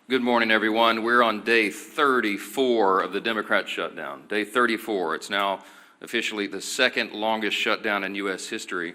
Good morning, everyone. We're on day 34 of the Democrat shutdown. Day 34. It's now officially the second longest shutdown in U.S. history.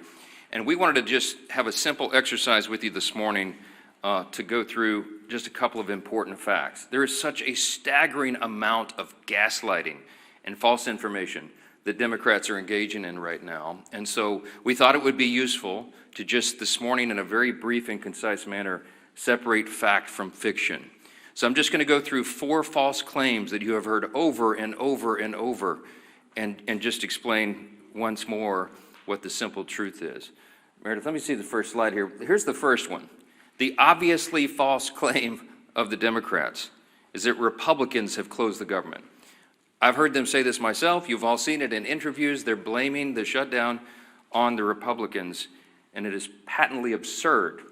And we wanted to just have a simple exercise with you this morning to go through just a couple of important facts. There is such a staggering amount of gaslighting and false information that Democrats are engaging in right now. And so we thought it would be useful to just this morning, in a very brief and concise manner, separate fact from fiction. So I'm just going to go through 4 false claims that you have heard over and over and over, and just explain once more what the simple truth is. Meredith, let me see the first slide here. Here's the first one. The obviously false claim of the Democrats is that Republicans have closed the government. I've heard them say this myself. You've all seen it in interviews. They're blaming the shutdown on the Republicans, and it is patently absurd.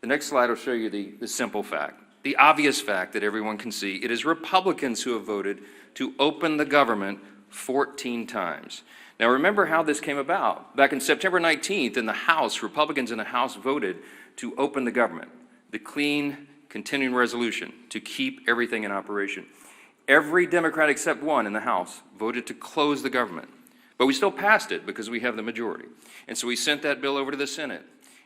The next slide will show you the simple fact. The obvious fact that everyone can see, it is Republicans who have voted to open the government 14 times. Now remember how this came about. Back in September 19th in the House, Republicans in the House voted to open the government, the clean continuing resolution to keep everything in operation. Every Democrat except one in the House voted to close the government, but we still passed it because we have the majority. And so we sent that bill over to the Senate,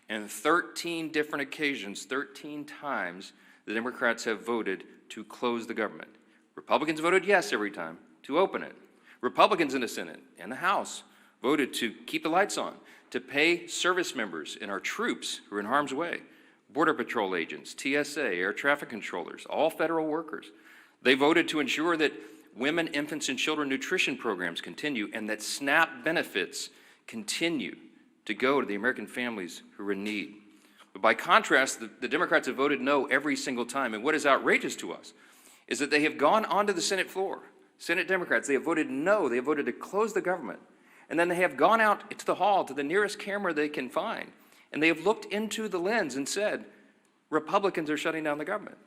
and 13 different occasions, 13 times, the Democrats have voted to close the government. Republicans voted yes every time to open it. Republicans in the Senate and the House voted to keep the lights on, to pay service members and our troops who are in harm's way, Border Patrol agents, TSA, air traffic controllers, all federal workers. They voted to ensure that women, infants, and children nutrition programs continue and that SNAP benefits continue to go to the American families who are in need. But by contrast, the Democrats have voted no every single time. And what is outrageous to us is that they have gone onto the Senate floor. Senate Democrats, they have voted no. They have voted to close the government. And then they have gone out to the hall, to the nearest camera they can find. And they have looked into the lens and said, Republicans are shutting down the government.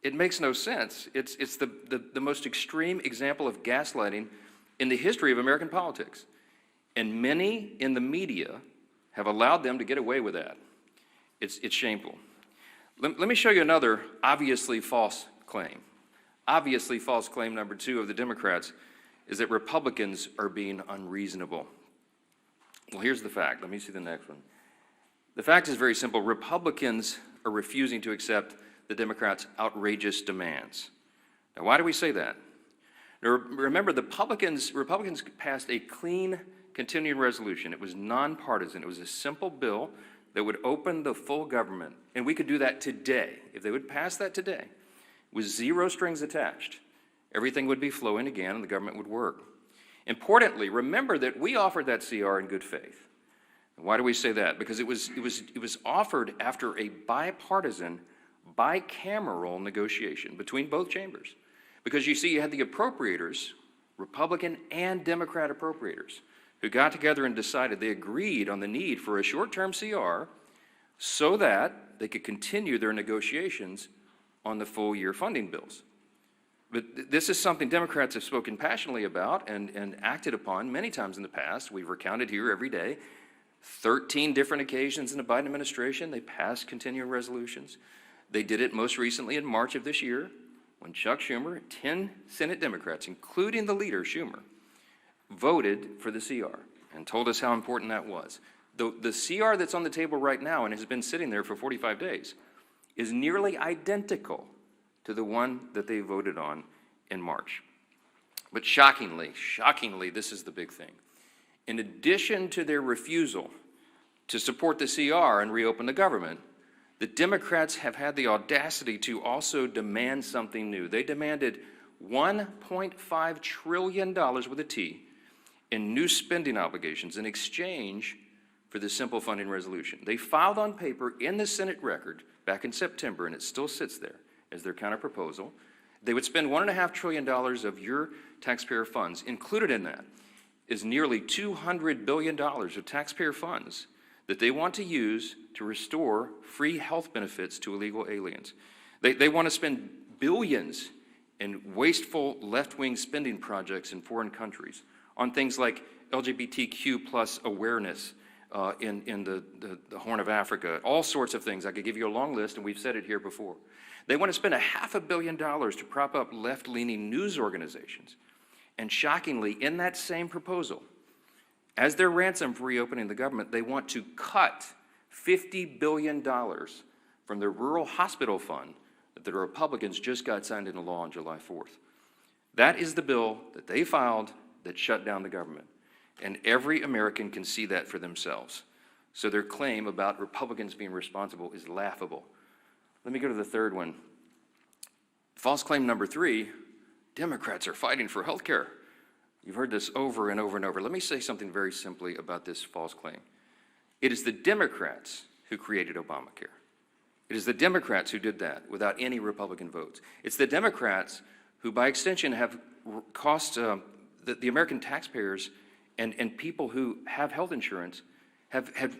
It makes no sense. It's the most extreme example of gaslighting in the history of American politics. And many in the media have allowed them to get away with that. It's shameful. Let me show you another obviously false claim. Obviously false claim number 2 of the Democrats is that Republicans are being unreasonable. Well, here's the fact. Let me see the next one. The fact is very simple. Republicans are refusing to accept the Democrats' outrageous demands. Now, why do we say that? Now, remember, the Republicans passed a clean continuing resolution. It was nonpartisan. It was a simple bill that would open the full government, and we could do that today. If they would pass that today, with 0 strings attached, everything would be flowing again and the government would work. Importantly, remember that we offered that CR in good faith. And why do we say that? Because it was offered after a bipartisan, bicameral negotiation between both chambers. Because you see, you had the appropriators, Republican and Democrat appropriators, who got together and decided, they agreed on the need for a short-term CR so that they could continue their negotiations on the full-year funding bills. But this is something Democrats have spoken passionately about and acted upon many times in the past. We've recounted here every day. 13 different occasions in the Biden administration, they passed continuing resolutions. They did it most recently in March of this year when Chuck Schumer, 10 Senate Democrats, including the leader, Schumer, voted for the CR and told us how important that was. The CR that's on the table right now and has been sitting there for 45 days is nearly identical to the one that they voted on in March. But shockingly, this is the big thing. In addition to their refusal to support the CR and reopen the government, the Democrats have had the audacity to also demand something new. They demanded $1.5 trillion with a T in new spending obligations in exchange for the simple funding resolution. They filed on paper in the Senate record back in September, and it still sits there as their counterproposal. They would spend $1.5 trillion of your taxpayer funds. Included in that is nearly $200 billion of taxpayer funds that they want to use to restore free health benefits to illegal aliens. They want to spend billions in wasteful left-wing spending projects in foreign countries on things like LGBTQ plus awareness, in the Horn of Africa, all sorts of things. I could give you a long list, and we've said it here before. They want to spend $500 million to prop up left-leaning news organizations. And shockingly, in that same proposal, as their ransom for reopening the government, they want to cut $50 billion from the rural hospital fund that the Republicans just got signed into law on July 4th. That is the bill that they filed that shut down the government. And every American can see that for themselves. So their claim about Republicans being responsible is laughable. Let me go to the third one. False claim number 3, Democrats are fighting for health care. You've heard this over and over and over. Let me say something very simply about this false claim. It is the Democrats who created Obamacare. It is the Democrats who did that without any Republican votes. It's the Democrats who, by extension, have cost the American taxpayers and people who have health insurance have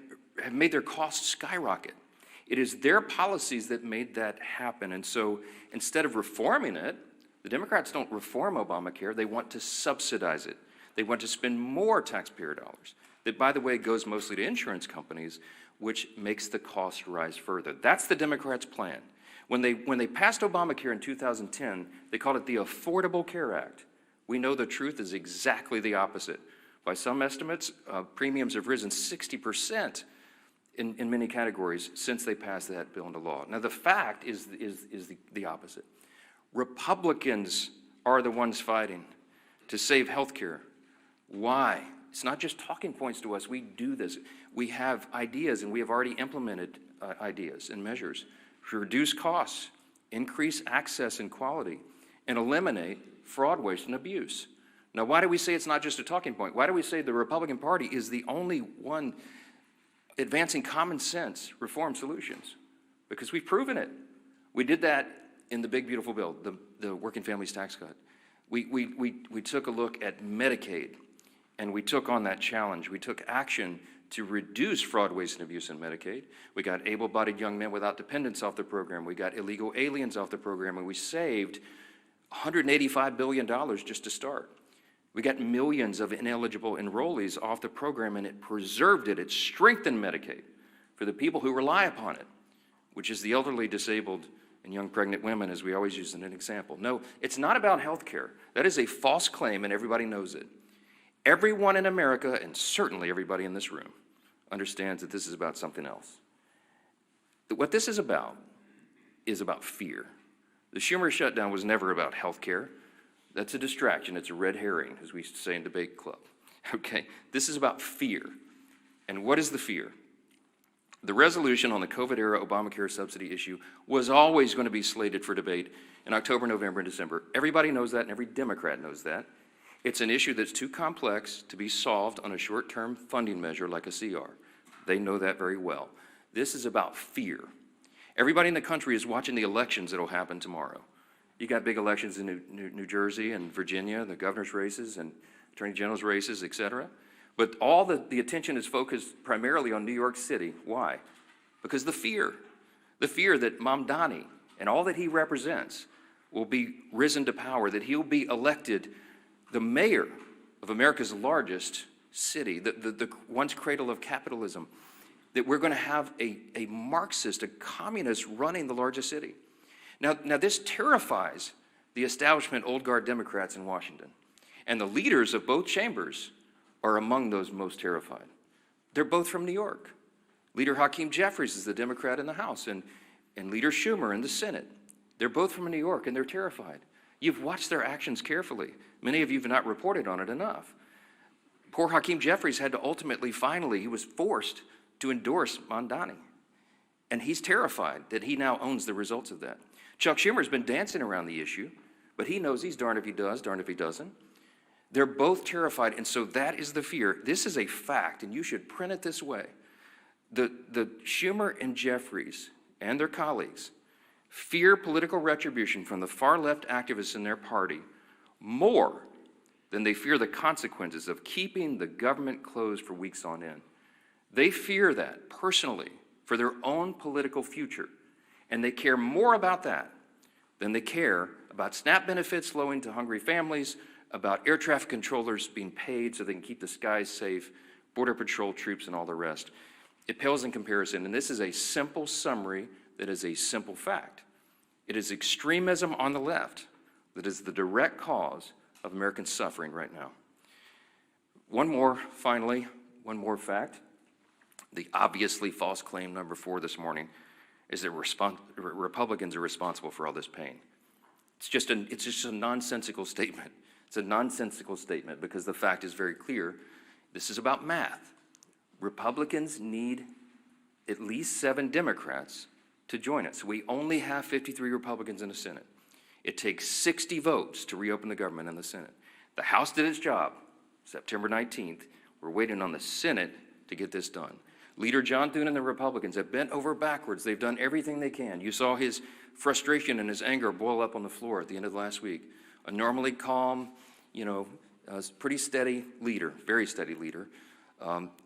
made their costs skyrocket. It is their policies that made that happen. And so instead of reforming it, the Democrats don't reform Obamacare. They want to subsidize it. They want to spend more taxpayer dollars. That, by the way, goes mostly to insurance companies, which makes the cost rise further. That's the Democrats' plan. When they passed Obamacare in 2010, they called it the Affordable Care Act. We know the truth is exactly the opposite. By some estimates, premiums have risen 60% in many categories since they passed that bill into law. Now, the fact is the opposite. Republicans are the ones fighting to save health care. Why? It's not just talking points to us. We do this. We have ideas, and we have already implemented ideas and measures to reduce costs, increase access and quality, and eliminate fraud, waste, and abuse. Now, why do we say it's not just a talking point? Why do we say the Republican Party is the only one advancing common sense reform solutions? Because we've proven it. We did that in the big, beautiful bill, the Working Families Tax Cut. We took a look at Medicaid, and we took on that challenge. We took action to reduce fraud, waste, and abuse in Medicaid. We got able-bodied young men without dependents off the program. We got illegal aliens off the program, and we saved $185 billion just to start. We got millions of ineligible enrollees off the program, and it preserved it. It strengthened Medicaid for the people who rely upon it, which is the elderly, disabled, and young pregnant women, as we always use as an example. No, it's not about health care. That is a false claim, and everybody knows it. Everyone in America, and certainly everybody in this room, understands that this is about something else. What this is about fear. The Schumer shutdown was never about health care. That's a distraction. It's a red herring, as we say in debate club. Okay? This is about fear. And what is the fear? The resolution on the COVID-era Obamacare subsidy issue was always going to be slated for debate in October, November, and December. Everybody knows that, and every Democrat knows that. It's an issue that's too complex to be solved on a short-term funding measure like a CR. They know that very well. This is about fear. Everybody in the country is watching the elections that will happen tomorrow. You got big elections in New Jersey and Virginia, the governor's races and attorney general's races, et cetera. But all the attention is focused primarily on New York City. Why? Because the fear that Mamdani and all that he represents will be risen to power, that he'll be elected the mayor of America's largest city, the once cradle of capitalism, that we're going to have a Marxist, a communist running the largest city. Now this terrifies the establishment old guard Democrats in Washington. And the leaders of both chambers are among those most terrified. They're both from New York. Leader Hakeem Jeffries is the Democrat in the House, and Leader Schumer in the Senate. They're both from New York, and they're terrified. You've watched their actions carefully. Many of you have not reported on it enough. Poor Hakeem Jeffries had to ultimately, finally, he was forced to endorse Mamdani. And he's terrified that he now owns the results of that. Chuck Schumer's been dancing around the issue, but he knows he's darned if he does, darned if he doesn't. They're both terrified, and so that is the fear. This is a fact, and you should print it this way. The Schumer and Jeffries and their colleagues fear political retribution from the far-left activists in their party more than they fear the consequences of keeping the government closed for weeks on end. They fear that personally for their own political future, and they care more about that than they care about SNAP benefits flowing to hungry families, about air traffic controllers being paid so they can keep the skies safe, Border Patrol troops, and all the rest. It pales in comparison, and this is a simple summary that is a simple fact. It is extremism on the left that is the direct cause of American suffering right now. One more fact. The obviously false claim number 4 this morning is that Republicans are responsible for all this pain. It's just a nonsensical statement. It's a nonsensical statement because the fact is very clear. This is about math. Republicans need at least 7 Democrats to join us. We only have 53 Republicans in the Senate. It takes 60 votes to reopen the government in the Senate. The House did its job, September 19th. We're waiting on the Senate to get this done. Leader John Thune and the Republicans have bent over backwards. They've done everything they can. You saw his frustration and his anger boil up on the floor at the end of last week. A normally calm, pretty steady leader, very steady leader.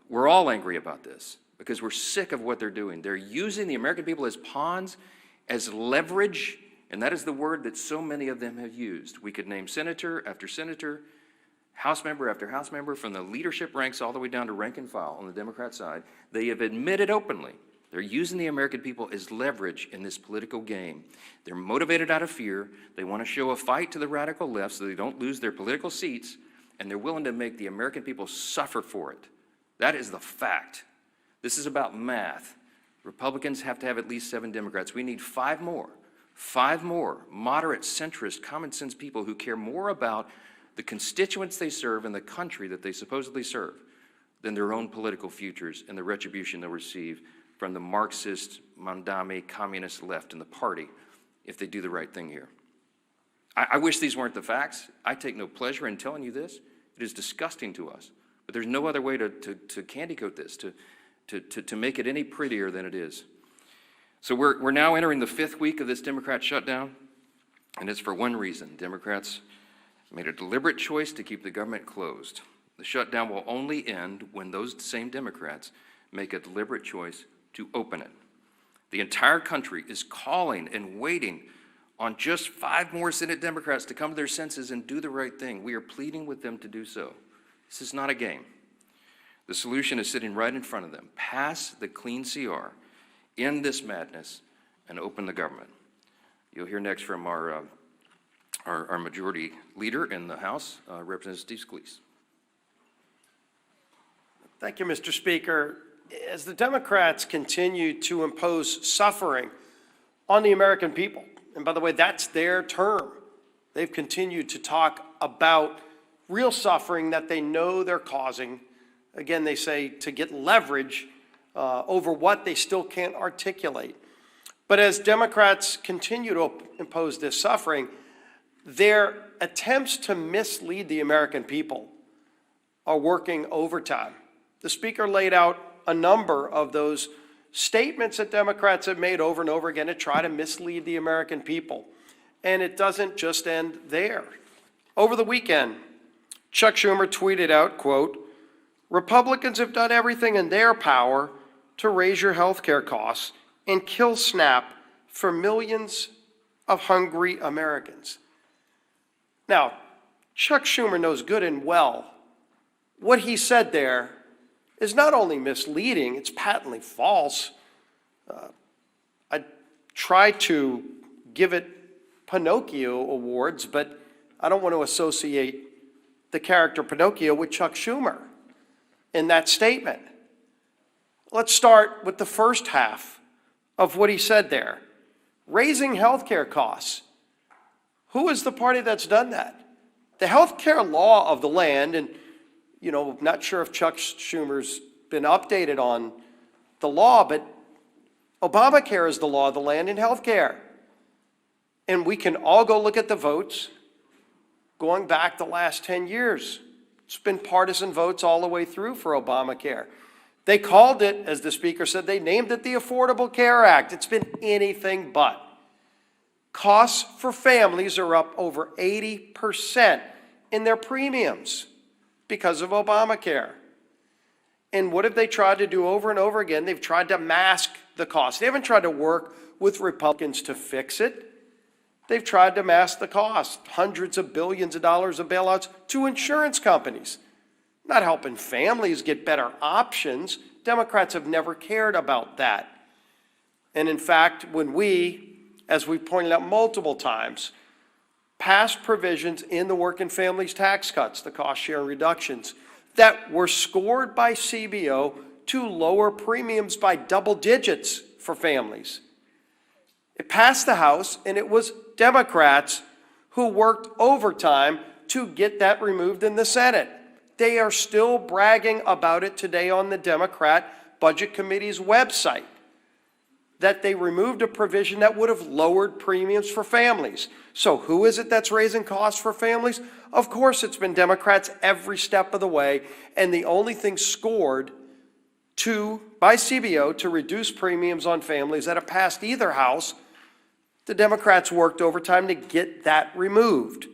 We're all angry about this because we're sick of what they're doing. They're using the American people as pawns, as leverage, and that is the word that so many of them have used. We could name senator after senator, House member after House member, from the leadership ranks all the way down to rank and file on the Democrat side. They have admitted openly they're using the American people as leverage in this political game. They're motivated out of fear. They want to show a fight to the radical left so they don't lose their political seats, and they're willing to make the American people suffer for it. That is the fact. This is about math. Republicans have to have at least 7 Democrats. We need 5 more. 5 more moderate, centrist, common sense people who care more about the constituents they serve and the country that they supposedly serve than their own political futures and the retribution they'll receive from the Marxist, Mandami, communist left in the party if they do the right thing here. I wish these weren't the facts. I take no pleasure in telling you this. It is disgusting to us. But there's no other way to candy coat this, to make it any prettier than it is. So we're now entering the 5th week of this Democrat shutdown, and it's for one reason. Democrats made a deliberate choice to keep the government closed. The shutdown will only end when those same Democrats make a deliberate choice to open it. The entire country is calling and waiting on just 5 more Senate Democrats to come to their senses and do the right thing. We are pleading with them to do so. This is not a game. The solution is sitting right in front of them. Pass the clean CR, end this madness, and open the government. You'll hear next from our majority leader in the House, Representative Steve Scalise. Thank you, Mr. Speaker. As the Democrats continue to impose suffering on the American people, and by the way, that's their term, they've continued to talk about real suffering that they know they're causing. Again, they say to get leverage over what they still can't articulate. But as Democrats continue to impose this suffering, their attempts to mislead the American people are working overtime. The Speaker laid out a number of those statements that Democrats have made over and over again to try to mislead the American people. And it doesn't just end there. Over the weekend, Chuck Schumer tweeted out, quote, "Republicans have done everything in their power to raise your health care costs and kill SNAP for millions of hungry Americans." Now, Chuck Schumer knows good and well what he said there is not only misleading, it's patently false. I tried to give it Pinocchio awards, but I don't want to associate the character Pinocchio with Chuck Schumer in that statement. Let's start with the first half of what he said there. Raising health care costs. Who is the party that's done that? The health care law of the land, and not sure if Chuck Schumer's been updated on the law, but Obamacare is the law of the land in health care. And we can all go look at the votes going back the last 10 years. It's been partisan votes all the way through for Obamacare. They called it, as the Speaker said, they named it the Affordable Care Act. It's been anything but. Costs for families are up over 80% in their premiums because of Obamacare. And what have they tried to do over and over again? They've tried to mask the cost. They haven't tried to work with Republicans to fix it. They've tried to mask the cost. Hundreds of billions of dollars of bailouts to insurance companies not helping families get better options. Democrats have never cared about that. And in fact, when we, as we pointed out multiple times, passed provisions in the working families tax cuts, the cost share reductions, that were scored by CBO to lower premiums by double digits for families. It passed the House, and it was Democrats who worked overtime to get that removed in the Senate. They are still bragging about it today on the Democrat Budget Committee's website, that they removed a provision that would have lowered premiums for families. So who is it that's raising costs for families? Of course, it's been Democrats every step of the way, and the only thing scored by CBO to reduce premiums on families that have passed either house, the Democrats worked overtime to get that removed.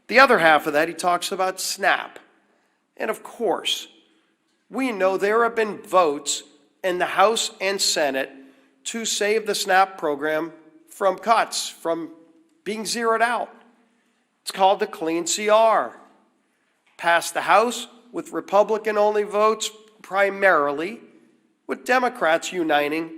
The other half of that, he talks about SNAP. And of course, we know there have been votes in the House and Senate to save the SNAP program from cuts, from being zeroed out. It's called the Clean CR. Passed the House with Republican-only votes primarily, with Democrats uniting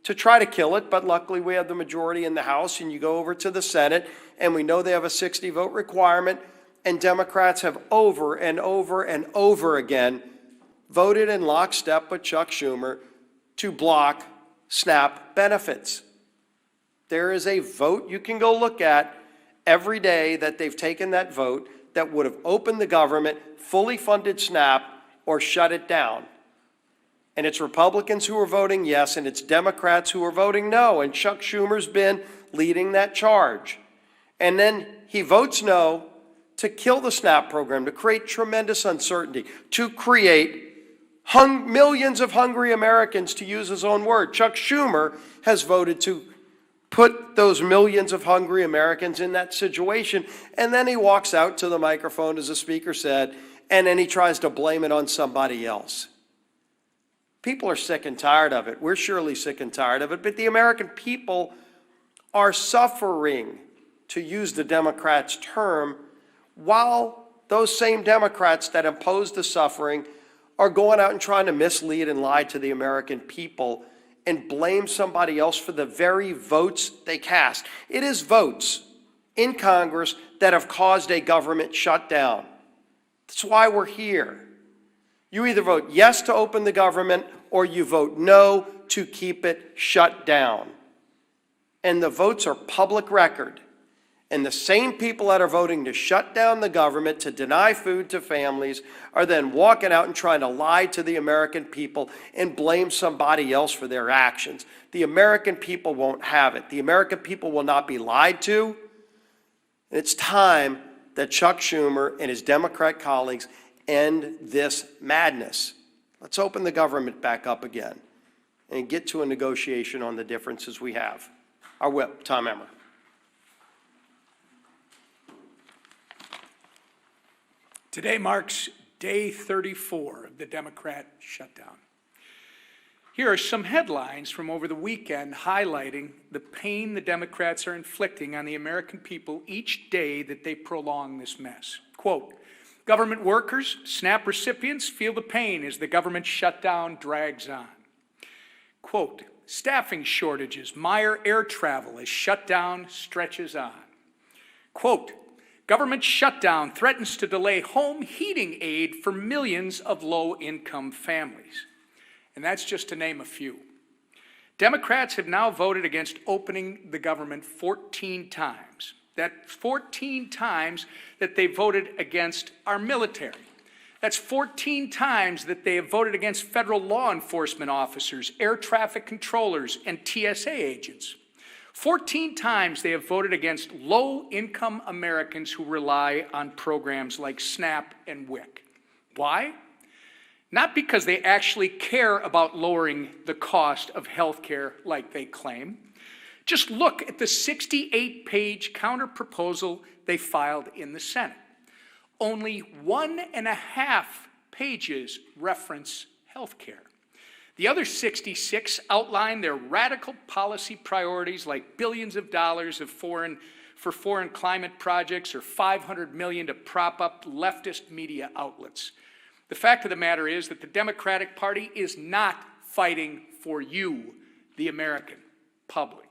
to try to kill it, but luckily we have the majority in the House, and you go over to the Senate, and we know they have a 60-vote requirement, and Democrats have over and over and over again voted in lockstep with Chuck Schumer to block SNAP benefits. There is a vote you can go look at every day that they've taken that vote that would have opened the government, fully funded SNAP, or shut it down. And it's Republicans who are voting yes, and it's Democrats who are voting no, and Chuck Schumer's been leading that charge. And then he votes no to kill the SNAP program, to create tremendous uncertainty, to create millions of hungry Americans, to use his own word. Chuck Schumer has voted to put those millions of hungry Americans in that situation, and then he walks out to the microphone, as the speaker said, and then he tries to blame it on somebody else. People are sick and tired of it. We're surely sick and tired of it, but the American people are suffering, to use the Democrats' term, while those same Democrats that impose the suffering are going out and trying to mislead and lie to the American people and blame somebody else for the very votes they cast. It is votes in Congress that have caused a government shutdown. That's why we're here. You either vote yes to open the government or you vote no to keep it shut down. And the votes are public record. And the same people that are voting to shut down the government, to deny food to families, are then walking out and trying to lie to the American people and blame somebody else for their actions. The American people won't have it. The American people will not be lied to. And it's time that Chuck Schumer and his Democrat colleagues end this madness. Let's open the government back up again and get to a negotiation on the differences we have. Our whip, Tom Emmer. Today marks day 34 of the Democrat shutdown. Here are some headlines from over the weekend highlighting the pain the Democrats are inflicting on the American people each day that they prolong this mess. Quote, government workers, SNAP recipients feel the pain as the government shutdown drags on. Quote, staffing shortages mire air travel as shutdown stretches on. Quote, government shutdown threatens to delay home heating aid for millions of low-income families. And that's just to name a few. Democrats have now voted against opening the government 14 times. That's 14 times that they voted against our military. That's 14 times that they have voted against federal law enforcement officers, air traffic controllers, and TSA agents. 14 times they have voted against low-income Americans who rely on programs like SNAP and WIC. Why? Not because they actually care about lowering the cost of health care like they claim. Just look at the 68-page counterproposal they filed in the Senate. Only 1.5 pages reference health care. The other 66 outline their radical policy priorities like billions of dollars for foreign climate projects or $500 million to prop up leftist media outlets. The fact of the matter is that the Democratic Party is not fighting for you, the American public.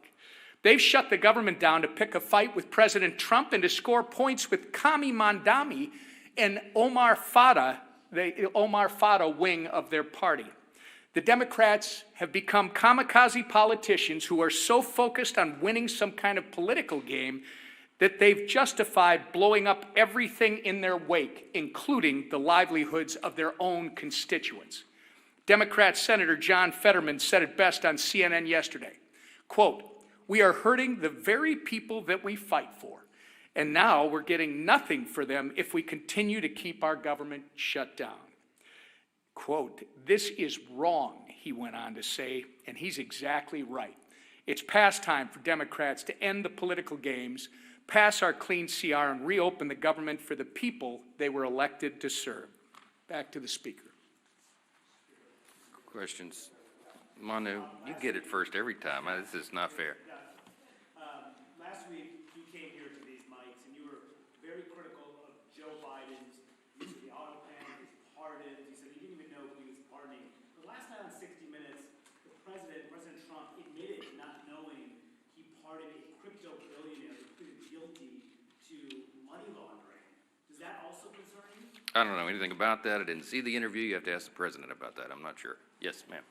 They've shut the government down to pick a fight with President Trump and to score points with Kami Mandami and Omar Fada, the Omar Fada wing of their party. The Democrats have become kamikaze politicians who are so focused on winning some kind of political game that they've justified blowing up everything in their wake, including the livelihoods of their own constituents. Democrat Senator John Fetterman said it best on CNN yesterday, quote, "We are hurting the very people that we fight for, and now we're getting nothing for them if we continue to keep our government shut down." Quote, "This is wrong," he went on to say, and he's exactly right. It's past time for Democrats to end the political games, pass our clean CR, and reopen the government for the people they were elected to serve. Back to the Speaker. Questions? Manu, you get it first every time. This is not fair. Last week, you came here to these mics, and you were very critical of Joe Biden's use of the Autopen, his pardons. You said you didn't even know who he was pardoning. But last night on 60 Minutes, President Trump, admitted not knowing he pardoned a crypto billionaire who pleaded guilty to money laundering. Does that also concern you? I don't know anything about that. I didn't see the interview. You have to ask the president about that. I'm not sure. Yes, ma'am.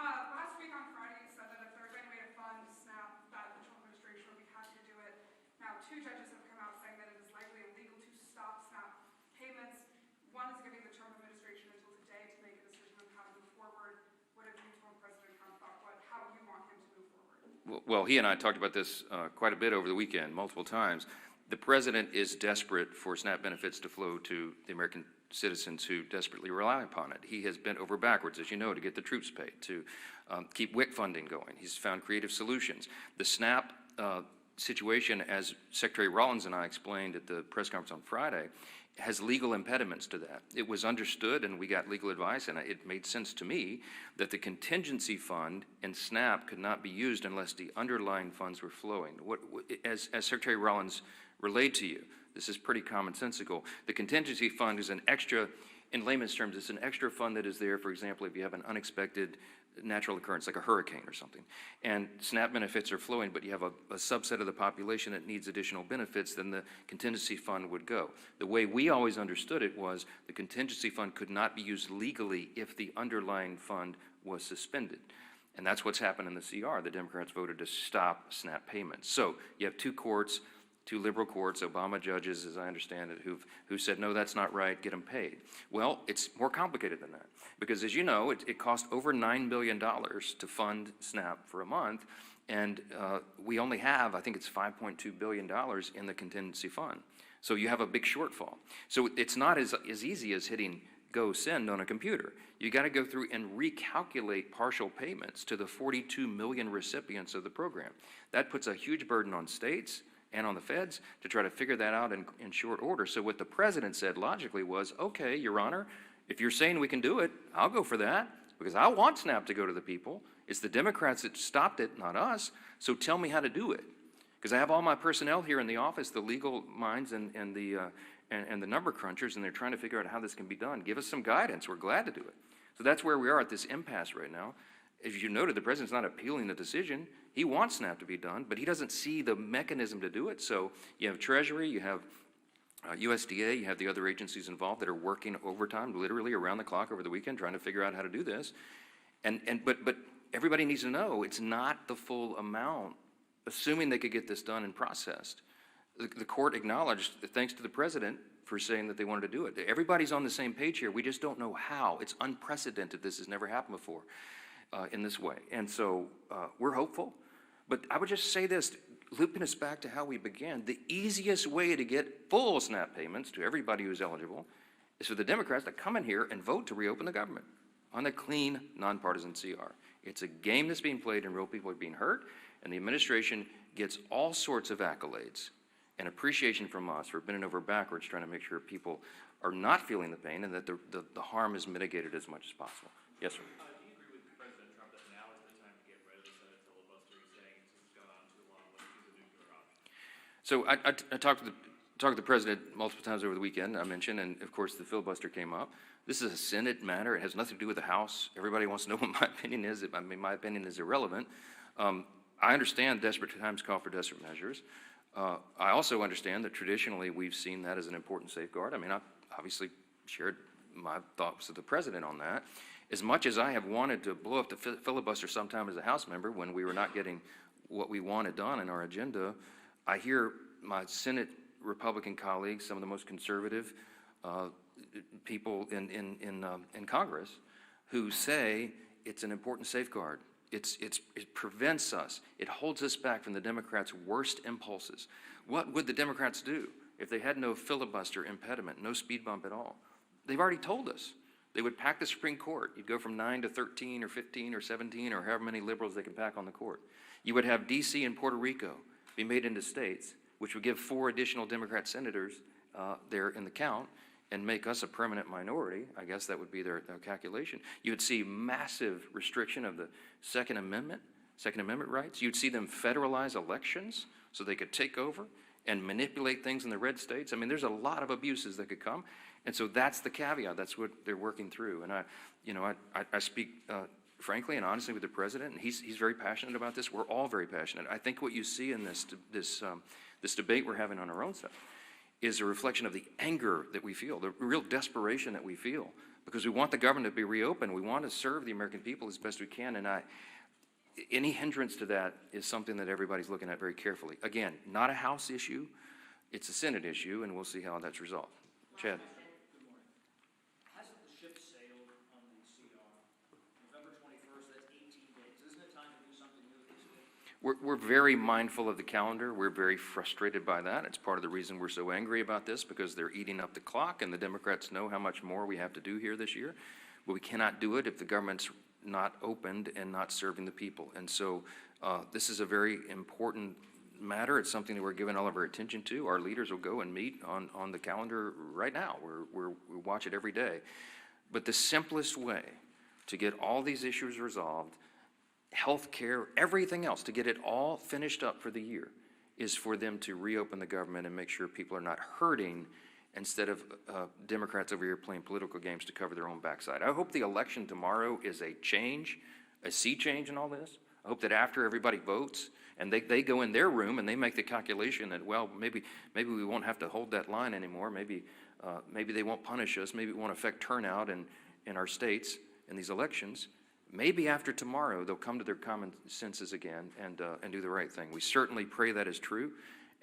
Last week on Friday, you said that if there was any way to fund SNAP, that the Trump administration would be happy to do it. Now, two judges have come out saying that it is likely illegal to stop SNAP payments. One is giving the Trump administration until today to make a decision on how to move forward. What have you told President Trump about how you want him to move forward? Well, he and I talked about this quite a bit over the weekend, multiple times. The president is desperate for SNAP benefits to flow to the American citizens who desperately rely upon it. He has bent over backwards, as you know, to get the troops paid, to keep WIC funding going. He's found creative solutions. The SNAP situation, as Secretary Rollins and I explained at the press conference on Friday, has legal impediments to that. It was understood, and we got legal advice, and it made sense to me that the contingency fund and SNAP could not be used unless the underlying funds were flowing. As Secretary Rollins relayed to you, this is pretty commonsensical. The contingency fund is an extra, in layman's terms, it's an extra fund that is there, for example, if you have an unexpected natural occurrence, like a hurricane or something, and SNAP benefits are flowing, but you have a subset of the population that needs additional benefits, then the contingency fund would go. The way we always understood it was the contingency fund could not be used legally if the underlying fund was suspended. And that's what's happened in the CR. The Democrats voted to stop SNAP payments. So you have two courts, two liberal courts, Obama judges, as I understand it, who said, no, that's not right, get them paid. Well, it's more complicated than that, because as you know, it cost over $9 billion to fund SNAP for a month, and we only have, I think it's $5.2 billion in the contingency fund. So you have a big shortfall. So it's not as easy as hitting go send on a computer. You got to go through and recalculate partial payments to the 42 million recipients of the program. That puts a huge burden on states and on the feds to try to figure that out in short order. So what the president said logically was, okay, Your Honor, if you're saying we can do it, I'll go for that, because I want SNAP to go to the people. It's the Democrats that stopped it, not us, so tell me how to do it. Because I have all my personnel here in the office, the legal minds and the number crunchers, and they're trying to figure out how this can be done. Give us some guidance, we're glad to do it. So that's where we are at this impasse right now. As you noted, the president's not appealing the decision. He wants SNAP to be done, but he doesn't see the mechanism to do it. So you have Treasury, you have USDA, you have the other agencies involved that are working overtime, literally around the clock over the weekend, trying to figure out how to do this. But everybody needs to know it's not the full amount, assuming they could get this done and processed. The court acknowledged, thanks to the president, for saying that they wanted to do it. Everybody's on the same page here. We just don't know how. It's unprecedented. This has never happened before in this way. And so we're hopeful. But I would just say this, looping us back to how we began, the easiest way to get full SNAP payments to everybody who's eligible is for the Democrats to come in here and vote to reopen the government on a clean, nonpartisan CR. It's a game that's being played and real people are being hurt, and the administration gets all sorts of accolades and appreciation from us for bending over backwards trying to make sure people are not feeling the pain and that the harm is mitigated as much as possible. Yes, sir. Do you agree with President Trump that now is the time to get rid of the Senate filibuster? He's saying it's gone on too long. Let's use a nuclear option. So I talked to the talked to the president multiple times over the weekend, I mentioned, and of course the filibuster came up. This is a Senate matter. It has nothing to do with the House. Everybody wants to know what my opinion is. I mean, my opinion is irrelevant. I understand desperate times call for desperate measures. I also understand that traditionally we've seen that as an important safeguard. I mean, I obviously shared my thoughts with the president on that. As much as I have wanted to blow up the filibuster sometime as a House member when we were not getting what we wanted done in our agenda, I hear my Senate Republican colleagues, some of the most conservative people in Congress, who say it's an important safeguard. It prevents us. It holds us back from the Democrats' worst impulses. What would the Democrats do if they had no filibuster impediment, no speed bump at all? They've already told us. They would pack the Supreme Court. You'd go from 9 to 13 or 15 or 17 or however many liberals they can pack on the court. You would have D.C. and Puerto Rico be made into states, which would give 4 additional Democrat senators there in the count and make us a permanent minority. I guess that would be their calculation. You'd see massive restriction of the Second Amendment rights. You'd see them federalize elections so they could take over and manipulate things in the red states. I mean, there's a lot of abuses that could come. And so that's the caveat. That's what they're working through. And I speak frankly and honestly with the president, and he's very passionate about this. We're all very passionate. I think what you see in this debate we're having on our own side is a reflection of the anger that we feel, the real desperation that we feel, because we want the government to be reopened. We want to serve the American people as best we can, and any hindrance to that is something that everybody's looking at very carefully. Again, not a House issue, it's a Senate issue, and we'll see how that's resolved. Chad. Good morning. Hasn't the ship sailed on the CR? November 21st, that's 18 days. Isn't it time to do something new this week? We're very mindful of the calendar. We're very frustrated by that. It's part of the reason we're so angry about this, because they're eating up the clock, and the Democrats know how much more we have to do here this year. But we cannot do it if the government's not opened and not serving the people. And so this is a very important matter. It's something that we're giving all of our attention to. Our leaders will go and meet on the calendar right now. We watch it every day. But the simplest way to get all these issues resolved, health care, everything else, to get it all finished up for the year, is for them to reopen the government and make sure people are not hurting instead of Democrats over here playing political games to cover their own backside. I hope the election tomorrow is a change, a sea change in all this. I hope that after everybody votes and they go in their room and they make the calculation that, well, maybe we won't have to hold that line anymore. Maybe they won't punish us. Maybe it won't affect turnout in our states in these elections. Maybe after tomorrow they'll come to their common senses again and do the right thing. We certainly pray that is true.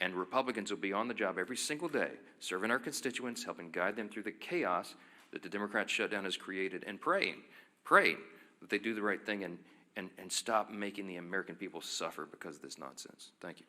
And Republicans will be on the job every single day, serving our constituents, helping guide them through the chaos that the Democrat shutdown has created, and praying that they do the right thing and stop making the American people suffer because of this nonsense. Thank you.